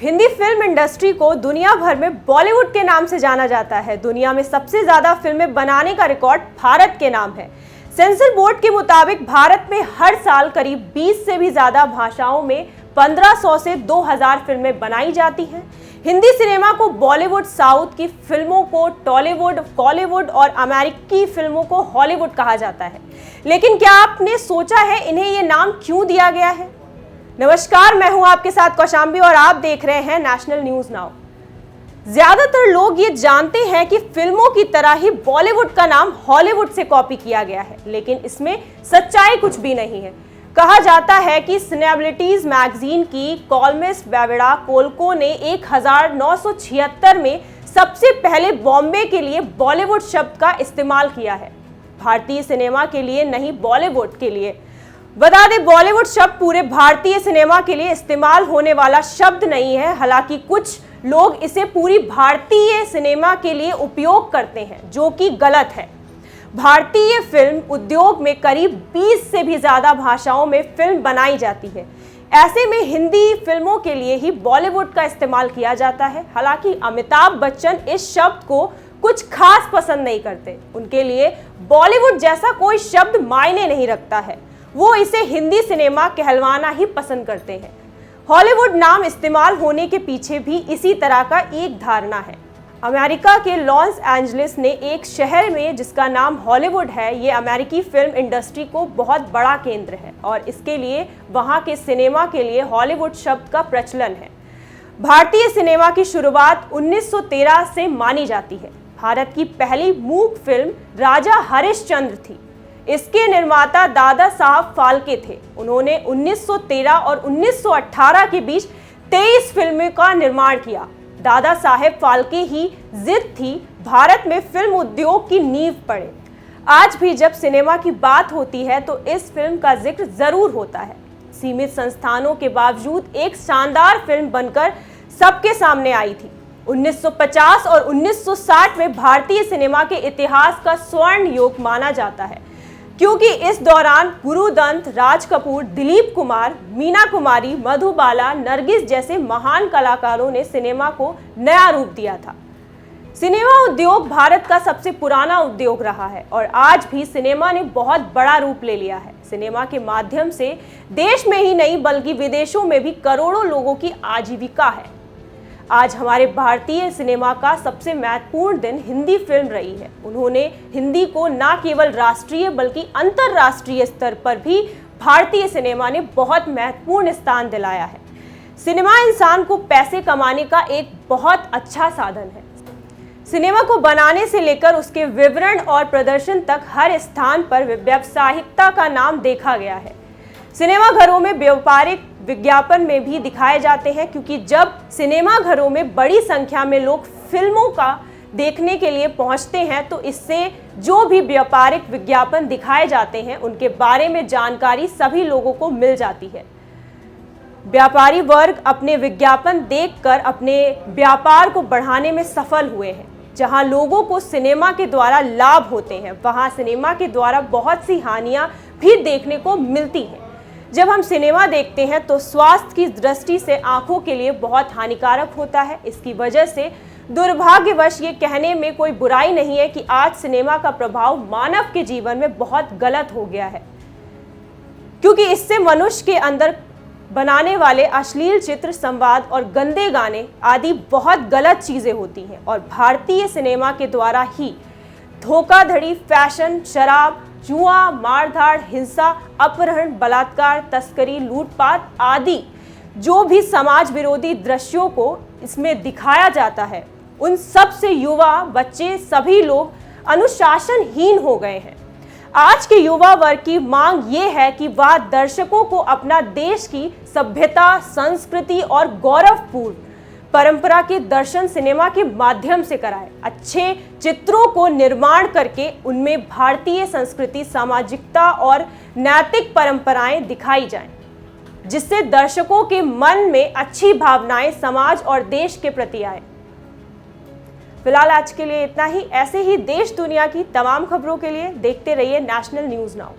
Hindi film industry को दुनिया भर में बॉलीवुड के नाम से जाना जाता है। दुनिया में सबसे ज्यादा फिल्में बनाने का रिकॉर्ड भारत के नाम है। सेंसर बोर्ड के मुताबिक भारत में हर साल करीब 20 से भी ज्यादा भाषाओं में 1500 से 2000 फिल्में बनाई जाती हैं। हिंदी सिनेमा को बॉलीवुड, साउथ की फिल्मों को टॉलीवुड, कॉलीवुड और अमेरिकी फिल्मों को हॉलीवुड कहा जाता है। लेकिन क्या आपने सोचा है इन्हें ये नाम क्यों दिया गया है? नमस्कार, मैं हूं आपके साथ कौशाम्बी और आप देख रहे हैं नेशनल न्यूज नाउ। ज्यादातर लोग ये जानते हैं कि फिल्मों की तरह ही बॉलीवुड का नाम हॉलीवुड से कॉपी किया गया है, लेकिन इसमें सच्चाई कुछ भी नहीं है। कहा जाता है कि सिनेबिलिटीज मैगजीन की कॉलमिस्ट बेविड़ा कोलको ने 1976 में सबसे पहले बॉम्बे के लिए बॉलीवुड शब्द का इस्तेमाल किया है। भारतीय सिनेमा के लिए नहीं, बॉलीवुड के लिए। बता दें, बॉलीवुड शब्द पूरे भारतीय सिनेमा के लिए इस्तेमाल होने वाला शब्द नहीं है। हालांकि कुछ लोग इसे पूरी भारतीय सिनेमा के लिए उपयोग करते हैं, जो कि गलत है। भारतीय फिल्म उद्योग में करीब 20 से भी ज्यादा भाषाओं में फिल्म बनाई जाती है। ऐसे में हिंदी फिल्मों के लिए ही बॉलीवुड का इस्तेमाल किया जाता है। हालांकि अमिताभ बच्चन इस शब्द को कुछ खास पसंद नहीं करते। उनके लिए बॉलीवुड जैसा कोई शब्द मायने नहीं रखता है। वो इसे हिंदी सिनेमा कहलवाना ही पसंद करते हैं। हॉलीवुड नाम इस्तेमाल होने के पीछे भी इसी तरह का एक धारणा है। अमेरिका के लॉस एंजलिस ने एक शहर में जिसका नाम हॉलीवुड है, ये अमेरिकी फिल्म इंडस्ट्री को बहुत बड़ा केंद्र है और इसके लिए वहाँ के सिनेमा के लिए हॉलीवुड शब्द का प्रचलन है। भारतीय सिनेमा की शुरुआत 1913 से मानी जाती है। भारत की पहली मूक फिल्म राजा हरिश्चंद्र थी। इसके निर्माता दादा साहब फाल्के थे। उन्होंने 1913 और 1918 के बीच 23 फिल्मों का निर्माण किया। दादा साहेब फाल्के ही जिद थी भारत में फिल्म उद्योग की नींव पड़े। आज भी जब सिनेमा की बात होती है तो इस फिल्म का जिक्र जरूर होता है। सीमित संस्थानों के बावजूद एक शानदार फिल्म बनकर सबके सामने आई थी। 1950 और 1960 में भारतीय सिनेमा के इतिहास का स्वर्ण युग माना जाता है, क्योंकि इस दौरान गुरुदत्त, राज कपूर, दिलीप कुमार, मीना कुमारी, मधुबाला, नरगिस जैसे महान कलाकारों ने सिनेमा को नया रूप दिया था। सिनेमा उद्योग भारत का सबसे पुराना उद्योग रहा है और आज भी सिनेमा ने बहुत बड़ा रूप ले लिया है। सिनेमा के माध्यम से देश में ही नहीं बल्कि विदेशों में भी करोड़ों लोगों की आजीविका है। आज हमारे भारतीय सिनेमा का सबसे महत्वपूर्ण दिन हिंदी फिल्म रही है। उन्होंने हिंदी को न केवल राष्ट्रीय बल्कि अंतर्राष्ट्रीय स्तर पर भी भारतीय सिनेमा ने बहुत महत्वपूर्ण स्थान दिलाया है। सिनेमा इंसान को पैसे कमाने का एक बहुत अच्छा साधन है। सिनेमा को बनाने से लेकर उसके विवरण और प्रदर्शन तक हर स्थान पर व्यावसायिकता का नाम देखा गया है। सिनेमा घरों में व्यापारिक विज्ञापन में भी दिखाए जाते हैं, क्योंकि जब सिनेमा घरों में बड़ी संख्या में लोग फिल्मों का देखने के लिए पहुंचते हैं तो इससे जो भी व्यापारिक विज्ञापन दिखाए जाते हैं उनके बारे में जानकारी सभी लोगों को मिल जाती है। व्यापारी वर्ग अपने विज्ञापन देखकर अपने व्यापार को बढ़ाने में सफल हुए हैं। जहां लोगों को सिनेमा के द्वारा लाभ होते हैं, वहां सिनेमा के द्वारा बहुत सी हानियां भी देखने को मिलती हैं। जब हम सिनेमा देखते हैं तो स्वास्थ्य की दृष्टि से आंखों के लिए बहुत हानिकारक होता है। इसकी वजह से दुर्भाग्यवश ये कहने में कोई बुराई नहीं है कि आज सिनेमा का प्रभाव मानव के जीवन में बहुत गलत हो गया है, क्योंकि इससे मनुष्य के अंदर बनाने वाले अश्लील चित्र, संवाद और गंदे गाने आदि बहुत गलत चीजें होती हैं। और भारतीय सिनेमा के द्वारा ही धोखाधड़ी, फैशन, शराब, जुआ, मारधाड़, हिंसा, अपहरण, बलात्कार, तस्करी, लूटपाट आदि जो भी समाज विरोधी दृश्यों को इसमें दिखाया जाता है, उन सब से युवा, बच्चे, सभी लोग अनुशासनहीन हो गए हैं। आज के युवा वर्ग की मांग ये है कि वह दर्शकों को अपना देश की सभ्यता, संस्कृति और गौरवपूर्ण परंपरा के दर्शन सिनेमा के माध्यम से कराए। अच्छे चित्रों को निर्माण करके उनमें भारतीय संस्कृति, सामाजिकता और नैतिक परंपराएं दिखाई जाएं, जिससे दर्शकों के मन में अच्छी भावनाएं समाज और देश के प्रति आए। फिलहाल आज के लिए इतना ही। ऐसे ही देश दुनिया की तमाम खबरों के लिए देखते रहिए नेशनल न्यूज नाउ।